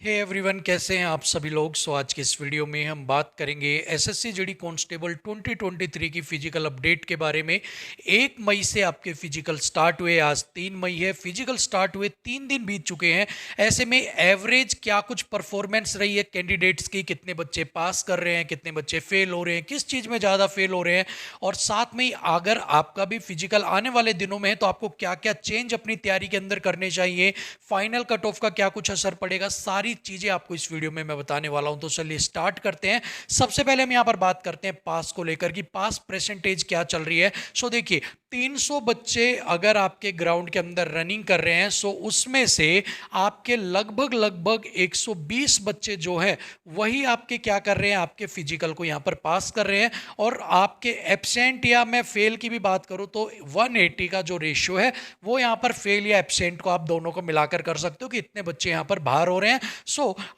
Hey everyone, कैसे हैं आप सभी लोग। आज की इस वीडियो में हम बात करेंगे एसएससी जीडी कांस्टेबल 2023 की फिजिकल अपडेट के बारे में। 1 मई से आपके फिजिकल स्टार्ट हुए, आज 3 मई है। फिजिकल स्टार्ट हुए 3 दिन बीत चुके हैं। ऐसे में एवरेज क्या कुछ परफॉर्मेंस रही है कैंडिडेट्स की, कितने बच्चे पास कर रहे हैं, कितने बच्चे फेल हो रहे हैं, किस चीज़ में ज़्यादा फेल हो रहे हैं, और साथ में ही अगर आपका भी फिजिकल आने वाले दिनों में है तो आपको क्या क्या चेंज अपनी तैयारी के अंदर करने चाहिए, फाइनल कट ऑफ का क्या कुछ असर पड़ेगा, सारी चीजें आपको इस वीडियो में मैं बताने वाला हूं। तो चलिए स्टार्ट करते हैं। सबसे पहले हम यहां पर बात करते हैं पास को लेकर कि पास परसेंटेज क्या चल रही है। देखिए 300 बच्चे अगर आपके ग्राउंड के अंदर रनिंग कर रहे हैं, उसमें से आपके लगभग लगभग 120 बच्चे जो है वही आपके क्या कर रहे हैं, आपके फिजिकल को यहां पर पास कर रहे हैं। और आपके एब्सेंट या मैं फेल की भी बात करूं तो 180 का जो रेशियो है वो यहां पर फेल या एब्सेंट को आप दोनों को मिलाकर कर सकते हो कि इतने बच्चे यहां पर बाहर हो रहे हैं।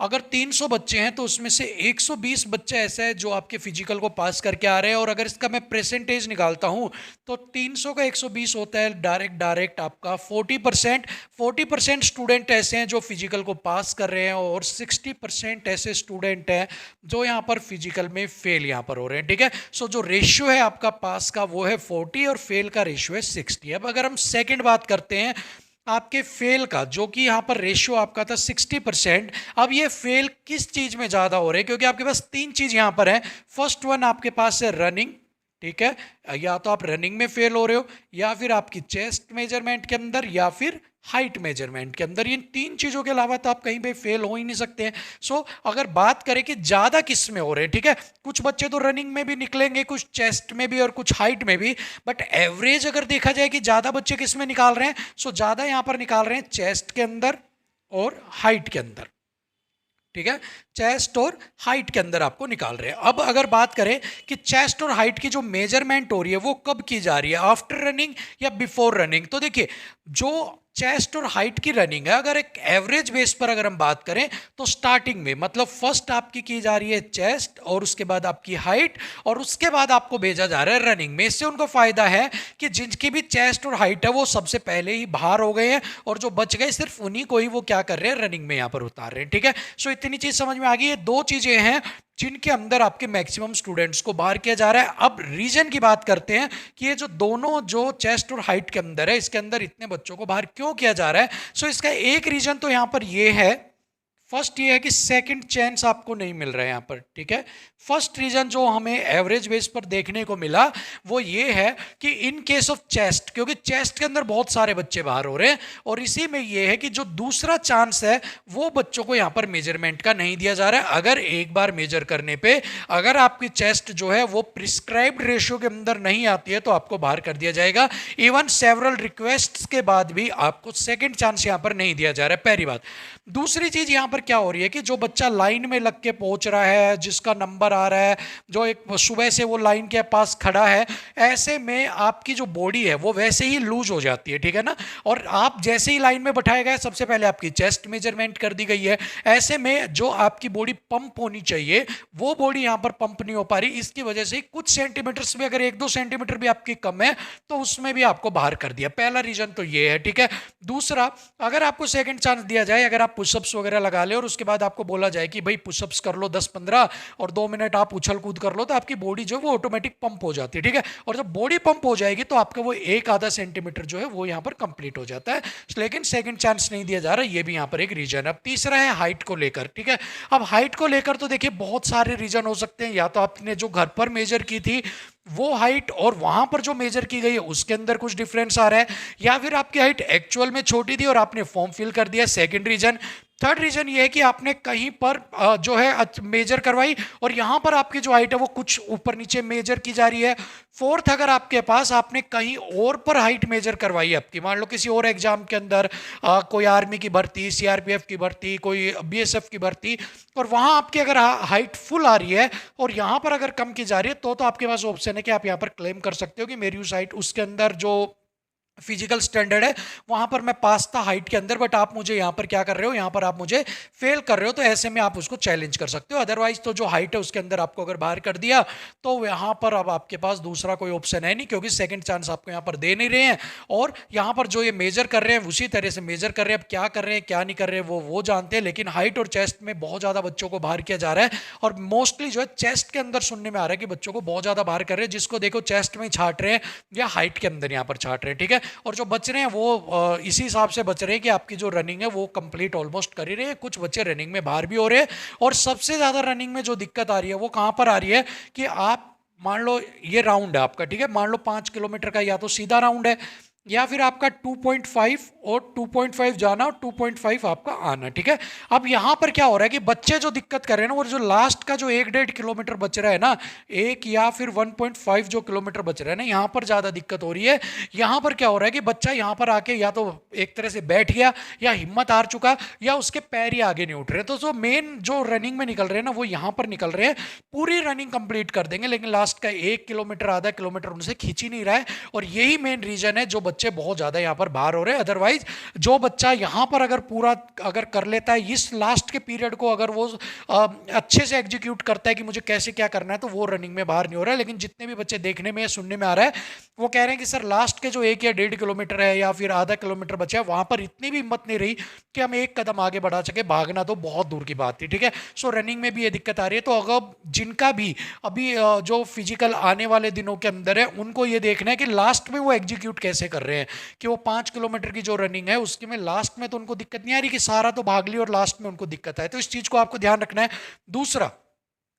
अगर 300 बच्चे हैं तो उसमें से 120 बच्चे ऐसे हैं जो आपके फिजिकल को पास करके आ रहे हैं। और अगर इसका मैं परसेंटेज निकालता हूं तो 300 का 120 होता है डायरेक्ट आपका 40%। 40% स्टूडेंट ऐसे हैं जो फिजिकल को पास कर रहे हैं और 60% ऐसे स्टूडेंट हैं जो यहां पर फिजिकल में फेल यहां पर हो रहे हैं। ठीक है, जो रेशियो है आपका पास का वो है 40 और फेल का रेशियो है 60। अब अगर हम सेकंड बात करते हैं आपके फेल का, जो कि यहाँ पर रेशियो आपका था 60%। अब ये फेल किस चीज में ज्यादा हो रहे हैं, क्योंकि आपके पास तीन चीज यहाँ पर है। फर्स्ट वन आपके पास है रनिंग। ठीक है, या तो आप रनिंग में फेल हो रहे हो, या फिर आपकी चेस्ट मेजरमेंट के अंदर, या फिर हाइट मेजरमेंट के अंदर। इन तीन चीजों के अलावा तो आप कहीं पे फेल हो ही नहीं सकते हैं। अगर बात करें कि ज्यादा किस में हो रहे हैं, ठीक है, कुछ बच्चे तो रनिंग में भी निकलेंगे, कुछ चेस्ट में भी और कुछ हाइट में भी, बट एवरेज अगर देखा जाए कि ज्यादा बच्चे किस में निकाल रहे हैं, ज्यादा यहां पर निकाल रहे हैं चेस्ट के अंदर और हाइट के अंदर। ठीक है, चेस्ट और हाइट के अंदर आपको निकाल रहे हैं। अब अगर बात करें कि चेस्ट और हाइट की जो मेजरमेंट हो रही है वो कब की जा रही है, आफ्टर रनिंग या बिफोर रनिंग। तो देखिए जो चेस्ट और हाइट की रनिंग है, अगर एक एवरेज बेस पर अगर हम बात करें तो स्टार्टिंग में, मतलब फर्स्ट आपकी की जा रही है चेस्ट और उसके बाद आपकी हाइट और उसके बाद आपको भेजा जा रहा है रनिंग में। इससे उनको फायदा है कि जिनकी भी चेस्ट और हाइट है वो सबसे पहले ही बाहर हो गए हैं और जो बच गए सिर्फ उन्हीं को ही वो क्या कर रहे हैं, रनिंग में यहां पर उतार रहे हैं। ठीक है, इतनी चीज समझ में आ गई। ये दो चीजें हैं जिनके अंदर आपके मैक्सिमम स्टूडेंट्स को बाहर किया जा रहा है। अब रीजन की बात करते हैं कि ये जो दोनों, जो चेस्ट और हाइट के अंदर है, इसके अंदर इतने बच्चों को बाहर क्यों किया जा रहा है। इसका एक रीजन तो यहां पर ये है, फर्स्ट ये है कि सेकंड चांस आपको नहीं मिल रहा है यहां पर। ठीक है, फर्स्ट रीजन जो हमें एवरेज बेस पर देखने को मिला वो ये है कि इन केस ऑफ चेस्ट, क्योंकि चेस्ट के अंदर बहुत सारे बच्चे बाहर हो रहे हैं और इसी में ये है कि जो दूसरा चांस है वो बच्चों को यहां पर मेजरमेंट का नहीं दिया जा रहा है। अगर एक बार मेजर करने पे अगर आपकी चेस्ट जो है वो प्रिस्क्राइब्ड रेशियो के अंदर नहीं आती है तो आपको बाहर कर दिया जाएगा। इवन सेवरल रिक्वेस्ट्स के बाद भी आपको सेकंड चांस यहां पर नहीं दिया जा रहा है, पहली बात। दूसरी चीज यहां पर क्या हो रही है कि जो बच्चा लाइन में लग के पहुंच रहा है, जिसका नंबर आ रहा है, जो एक सुबह से वो लाइन के पास खड़ा है, ऐसे में आपकी जो बॉडी है वो वैसे ही लूज हो जाती है। ठीक है ना, और आप जैसे ही लाइन में बैठाया गया, सबसे पहले आपकी चेस्ट मेजरमेंट कर दी गई है। ऐसे में जो आपकी बॉडी पंप होनी चाहिए वो बॉडी यहां पर पंप नहीं हो पा रही। इसकी वजह से कुछ सेंटीमीटर में, अगर 1-2 सेंटीमीटर भी आपकी कम है तो उसमें भी आपको बाहर कर दिया। पहला रीजन तो ये है। ठीक है, दूसरा, अगर आपको सेकंड चांस दिया जाए, अगर आप पुशअप्स वगैरह लगा ले और उसके बाद आपको बोला जाए कि भाई पुशअप्स कर लो 10-15 और 2 मिनट आप उछल कूद कर लो, तो आपकी बॉडी जो है वो ऑटोमेटिक पंप हो जाती है। ठीक है, और जब बॉडी पंप हो जाएगी तो आपका वो 1-आधा सेंटीमीटर जो है वो यहां पर कंप्लीट हो जाता है। लेकिन सेकंड चांस नहीं दिया जा रहा, ये भी यहां पर एक रीजन है। अब तीसरा है हाइट को लेकर। ठीक है, अब हाइट को लेकर तो देखिए बहुत सारे रीजन हो सकते हैं। या तो आपने जो घर पर मेजर की थी वो हाइट और वहां पर जो मेजर की गई है उसके अंदर कुछ डिफरेंस आ रहा है, या फिर आपकी हाइट एक्चुअल में छोटी थी और आपने फॉर्म फिल कर दिया, सेकंड रीजन। थर्ड रीजन ये है कि आपने कहीं पर जो है मेजर करवाई और यहां पर आपकी जो हाइट है वो कुछ ऊपर नीचे मेजर की जा रही है। फोर्थ, अगर आपके पास आपने कहीं और पर हाइट मेजर करवाई है आपकी, मान लो किसी और एग्जाम के अंदर कोई आर्मी की भर्ती, सीआरपीएफ की भर्ती, कोई बीएसएफ की भर्ती, और वहां आपकी अगर हाइट फुल आ रही है और यहां पर अगर कम की जा रही है तो आपके पास ऑप्शन है कि आप यहां पर क्लेम कर सकते हो कि मेरी उस हाइट, उसके अंदर जो फिजिकल स्टैंडर्ड है वहां पर मैं पास था हाइट के अंदर, बट आप मुझे यहाँ पर क्या कर रहे हो, यहाँ पर आप मुझे फेल कर रहे हो, तो ऐसे में आप उसको चैलेंज कर सकते हो। अदरवाइज तो जो हाइट है उसके अंदर आपको अगर बाहर कर दिया तो यहाँ पर अब आपके पास दूसरा कोई ऑप्शन है नहीं, क्योंकि सेकंड चांस आपको यहाँ पर दे नहीं रहे हैं। और यहाँ पर जो ये मेजर कर रहे हैं उसी तरह से मेजर कर रहे हैं, अब क्या कर रहे हैं क्या नहीं कर रहे हैं वो जानते हैं, लेकिन हाइट और चेस्ट में बहुत ज़्यादा बच्चों को बाहर किया जा रहा है। और मोस्टली जो है चेस्ट के अंदर सुनने में आ रहा है कि बच्चों को बहुत ज़्यादा बाहर कर रहे हैं, जिसको देखो चेस्ट में छाट रहे हैं या हाइट के अंदर यहाँ पर छाट रहे हैं, ठीक है। और जो बच रहे हैं वो इसी हिसाब से बच रहे हैं कि आपकी जो रनिंग है वो कंप्लीट ऑलमोस्ट कर ही रहे हैं, कुछ बच्चे रनिंग में बाहर भी हो रहे हैं। और सबसे ज़्यादा रनिंग में जो दिक्कत आ रही है वो कहाँ पर आ रही है कि आप मान लो ये राउंड है आपका, ठीक है, मान लो 5 किलोमीटर का या तो सीधा राउंड है या फिर आपका 2.5 और 2.5 जाना और 2.5 आपका आना, ठीक है। अब यहाँ पर क्या हो रहा है कि बच्चे जो दिक्कत कर रहे हैं ना, वो जो लास्ट का जो 1-1.5 किलोमीटर बच रहा है ना, 1 या फिर 1.5 जो किलोमीटर बच रहा है ना, यहाँ पर ज़्यादा दिक्कत हो रही है। यहाँ पर क्या हो रहा है कि बच्चा यहाँ पर आके या तो एक तरह से बैठ गया या हिम्मत हार चुका या उसके पैर ही आगे नहीं उठ रहे, तो जो मेन जो रनिंग में निकल रहे हैं ना वो यहाँ पर निकल रहे हैं, पूरी रनिंग कंप्लीट कर देंगे लेकिन लास्ट का 1 किलोमीटर आधा किलोमीटर उनसे खींच ही नहीं रहा है। और यही मेन रीजन है जो बच्चे बहुत ज़्यादा यहाँ पर बाहर हो रहे हैं। अदरवाइज जो बच्चा यहाँ पर अगर पूरा अगर कर लेता है इस लास्ट के पीरियड को, अगर वो अच्छे से एग्जीक्यूट करता है कि मुझे कैसे क्या करना है, तो वो रनिंग में बाहर नहीं हो रहा है। लेकिन जितने भी बच्चे देखने में या सुनने में आ रहा है वो कह रहे हैं कि सर लास्ट के जो 1 या 1.5 किलोमीटर है या फिर आधा किलोमीटर बचा है वहां पर इतनी भी हिम्मत नहीं रही कि हम एक कदम आगे बढ़ा सके, भागना तो बहुत दूर की बात थी, ठीक है। सो रनिंग में भी ये दिक्कत आ रही है। तो अगर जिनका भी अभी जो फिजिकल आने वाले दिनों के अंदर है उनको ये देखना है कि लास्ट में वो एग्जीक्यूट कैसे कर रहे हैं, कि वो 5 किलोमीटर की जो रनिंग है उसके में लास्ट में तो उनको दिक्कत नहीं आ रही कि सारा तो भाग ली और लास्ट में उनको दिक्कत आए, तो इस चीज को आपको ध्यान रखना है। दूसरा,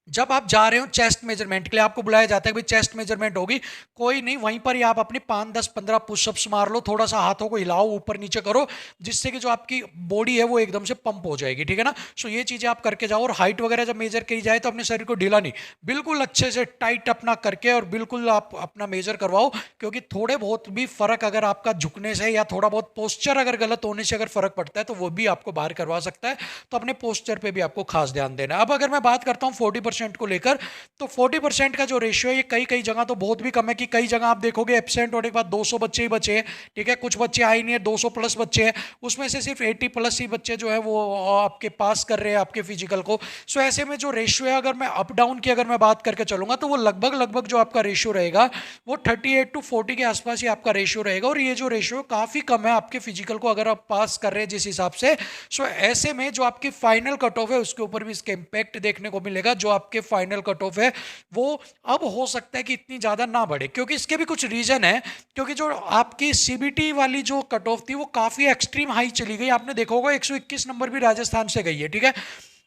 जब आप जा रहे हो चेस्ट मेजरमेंट के लिए आपको बुलाया जाता है कि भाई चेस्ट मेजरमेंट होगी, कोई नहीं वहीं पर ही आप अपनी 5 10 15 पुशअप्स मार लो, थोड़ा सा हाथों को हिलाओ ऊपर नीचे करो, जिससे कि जो आपकी बॉडी है वो एकदम से पंप हो जाएगी, ठीक है ना। सो ये चीजें आप करके जाओ। और हाइट वगैरह जब मेजर करी जाए तो अपने शरीर को ढीला नहीं, बिल्कुल अच्छे से टाइट अपना करके और बिल्कुल आप अपना मेजर करवाओ, क्योंकि थोड़े बहुत भी फर्क अगर आपका झुकने से या थोड़ा बहुत पोस्चर अगर गलत होने से अगर फर्क पड़ता है तो वो भी आपको बाहर करवा सकता है। तो अपने पोस्चर पे भी आपको खास ध्यान देना है। अब अगर मैं बात करता हूँ 40% को लेकर, तो 40% का जो रेशियो है ये कई कई जगह तो बहुत भी कम है, कि कई जगह आप देखोगे एब्सेंट होने के बाद 200 बच्चे ही बचे हैं, ठीक है, कुछ बच्चे आए नहीं है, 200 प्लस बच्चे हैं, उसमें से सिर्फ 80 प्लस ही बच्चे जो है वो आपके पास कर रहे हैं आपके फिजिकल को। सो ऐसे में जो रेशियो है अगर मैं अप डाउन की अगर मैं बात करके चलूंगा तो वो लगभग लगभग जो आपका रेशियो रहेगा वो 38 to 40 के आसपास ही आपका रेशियो रहेगा। और ये जो रेशियो काफी कम है आपके फिजिकल को अगर आप पास कर रहे हैं जिस हिसाब से। सो ऐसे में जो आपकी फाइनल कट ऑफ है उसके ऊपर भी इसका इंपैक्ट देखने को मिलेगा। जो आपके फाइनल कट ऑफ है वो अब हो सकता है कि इतनी ज्यादा ना बढ़े, क्योंकि इसके भी कुछ रीजन है। क्योंकि जो आपकी सीबीटी वाली जो कट ऑफ थी वो काफी एक्सट्रीम हाई चली गई, आपने देखा होगा 121 नंबर भी राजस्थान से गई है, ठीक है।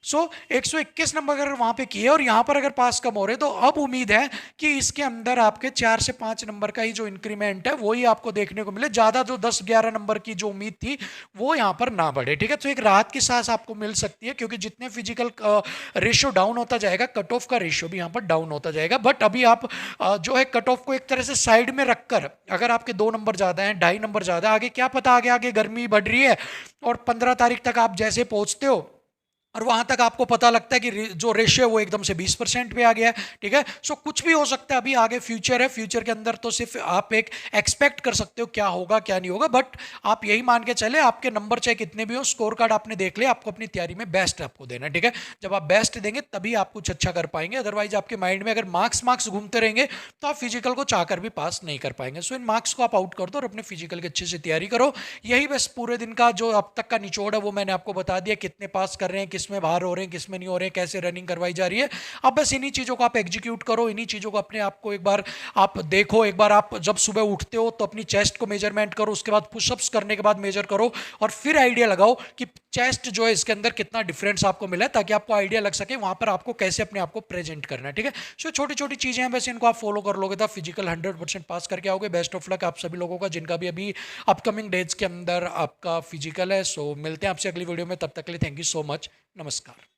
सो 121 नंबर अगर वहां पे किए और यहां पर अगर पास कम हो रहे तो अब उम्मीद है कि इसके अंदर आपके 4 से 5 नंबर का ही जो इंक्रीमेंट है वही आपको देखने को मिले, ज्यादा जो 10 11 नंबर की जो उम्मीद थी वो यहां पर ना बढ़े, ठीक है। तो एक राहत की सांस आपको मिल सकती है, क्योंकि जितने फिजिकल रेशियो डाउन होता जाएगा कट ऑफ का रेशियो भी यहाँ पर डाउन होता जाएगा। बट अभी आप जो है कट ऑफ को एक तरह से साइड में रखकर, अगर आपके 2 नंबर ज्यादा हैं 2.5 नंबर ज्यादा, आगे क्या पता आगे आगे गर्मी बढ़ रही है और 15 तारीख तक आप जैसे पहुंचते हो और वहां तक आपको पता लगता है कि जो रेशियो है वो एकदम से 20% पे आ गया है, ठीक है। सो कुछ भी हो सकता है, अभी आगे फ्यूचर है, फ्यूचर के अंदर तो सिर्फ आप एक एक्सपेक्ट कर सकते हो क्या होगा क्या नहीं होगा। बट आप यही मान के चले आपके नंबर चाहे कितने भी हो, स्कोर कार्ड आपने देख लिया, आपको अपनी तैयारी में बेस्ट आपको देना है, ठीक है। जब आप बेस्ट देंगे तभी आप कुछ अच्छा कर पाएंगे, अदरवाइज आपके माइंड में अगर मार्क्स मार्क्स घूमते रहेंगे तो आप फिजिकल को चाहकर भी पास नहीं कर पाएंगे। सो इन मार्क्स को आप आउट कर दो और अपने फिजिकल की अच्छे से तैयारी करो। यही बस पूरे दिन का जो अब तक का निचोड़ है वो मैंने आपको बता दिया, कितने पास कर रहे हैं, किसमें बाहर हो रहे हैं, किसमें नहीं हो रहे हैं, कैसे रनिंग करवाई जा रही है। अब बस इन्हीं चीजों को आप एग्जीक्यूट करो, इन्हीं चीजों को अपने आप को एक बार आप देखो। एक बार आप जब सुबह उठते हो तो अपनी चेस्ट को मेजरमेंट करो, उसके बाद पुशअप्स करने के बाद मेजर करो और फिर आइडिया लगाओ कि चेस्ट जो है इसके अंदर कितना डिफरेंस आपको मिला है, ताकि आपको आइडिया लग सके वहां पर आपको कैसे अपने आप को प्रेजेंट करना है, ठीक है। सो छोटी छोटी चीजें हैं, बस इनको आप फॉलो कर लोगे तो फिजिकल 100% पास करके आओगे। बेस्ट ऑफ लक आप सभी लोगों का जिनका भी अभी अपकमिंग डेज के अंदर आपका फिजिकल है। सो मिलते हैं आपसे अगली वीडियो में, तब तक के लिए थैंक यू सो मच, नमस्कार।